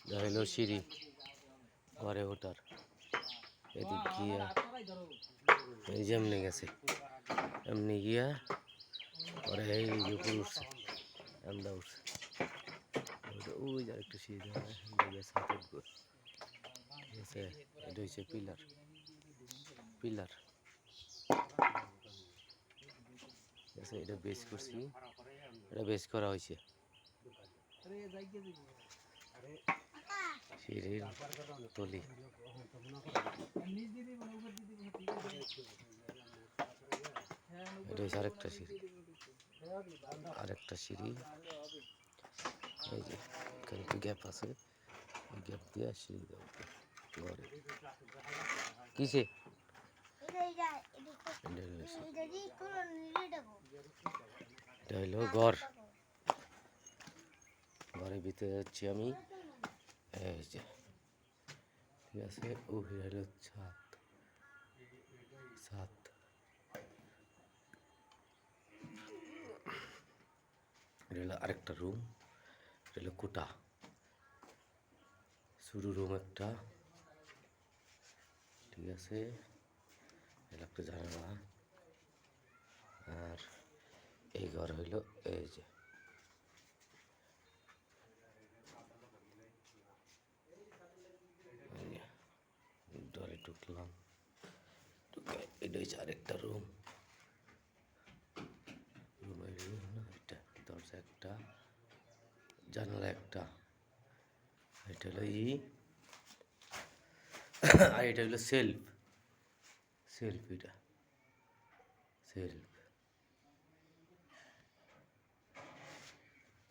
হইলো সিঁড়ি ঘরে ওঠার। এদিক গিয়া এই যে এমনি গেছে, এমনি গিয়া পরে এই উপর উঠছে, এমদা উঠছে। ওই যে আরেকটু সিঁড়ি ছাদ উঠবো। ঠিক আছে, এটা হচ্ছে পিলার। পিলার ঠিক আছে, এটা বেস করছি, এটা বেস করা হয়েছে। সিঁড়ির তলি এটা হচ্ছে আরেকটা সিঁড়ি, আরেকটা সিঁড়ি। এই যে এখানে একটু গ্যাপ আছে, এই গ্যাপ দিয়ে সিঁড়ি দেওয়া ঘরে। কিসে এটা হইলো ঘর। ঘরের ভিতরে যাচ্ছি আমি। এই যে ঠিক আছে, ও হইলো ছাদ। ছাদ এটা হলো আরেকটা রুম, এটা হলো কোটা। শুরু রুম একটা, ঠিক আছে, এটা একটা জানালা। আর এই ঘর হইলো এই যে ঘরে ঢুকলাম, ঢুকে এটা হচ্ছে আরেকটা রুম। রুমের না, এটা দরজা একটা, জানালা একটা। এটা হলো আর এটা হলো সেলফ। সেলফ এটা সেলফ,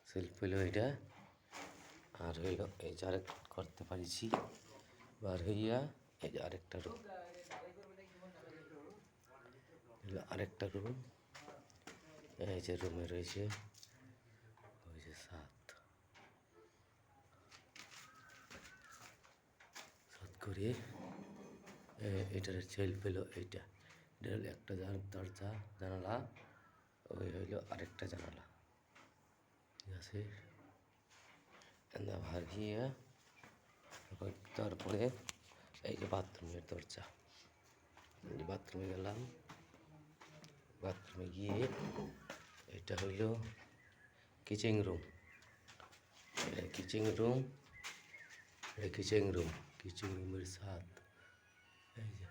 সেলফ হইলো এটা। আর হইলো এই যে আরেক করতে পারিছি বার হইয়া, এই যে আরেকটা রুম, আরেকটা রুম। এই যে রুমে রয়েছে ওই যে ছাদ, ছাদ করে এটার সেলফ হইলো এইটা। এটা হলো একটা দরজা জানালা, ওই হইলো আরেকটা জানালা। ঠিক আছে, ভার গিয়ে তারপরে এই যে বাথরুমের দরজা, এই যে বাথরুমে গেলাম। বাথরুমে গিয়ে এটা হইল কিচেন রুম, এটা কিচেন রুম, এটা কিচেন রুম। কিচেন রুমের ছাদ, এই যে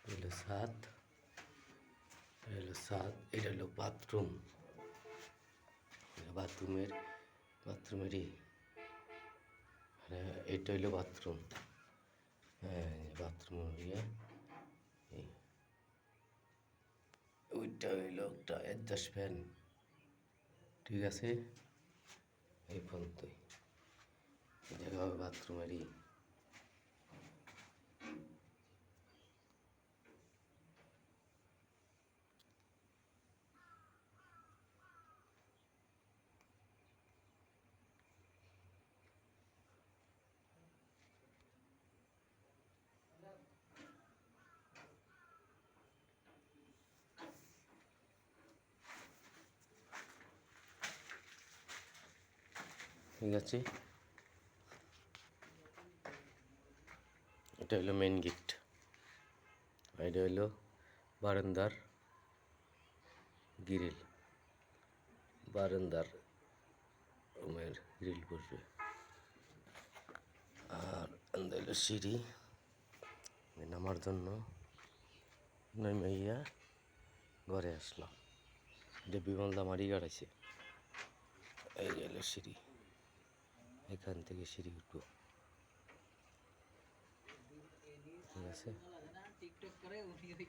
হইলো ছাদ, হইলো ছাদ। এটা হলো বাথরুম, বাথরুমেরই এটা হইলো বাথরুম। হ্যাঁ, বাথরুম দিয়ে ওইটা হইলো একটা অ্যাডজাস্ট ফ্যান। ঠিক আছে, এই পর্যন্তই। জায়গা হবে বাথরুমেরই। ঠিক আছে, এটা হলো মেন গেট। এটা হলো বারান্দার গ্রিল, বারান্দার রুমের গ্রিল পড়বে। আর হলো সিঁড়ি নামার জন্য, নেমে গিয়া ঘরে আসলাম। এটা বিমলদা মারি গাড়াইছে। এই যে হলো সিঁড়ি, এখান থেকে সিঁড়ি উঠবো। ঠিক আছে।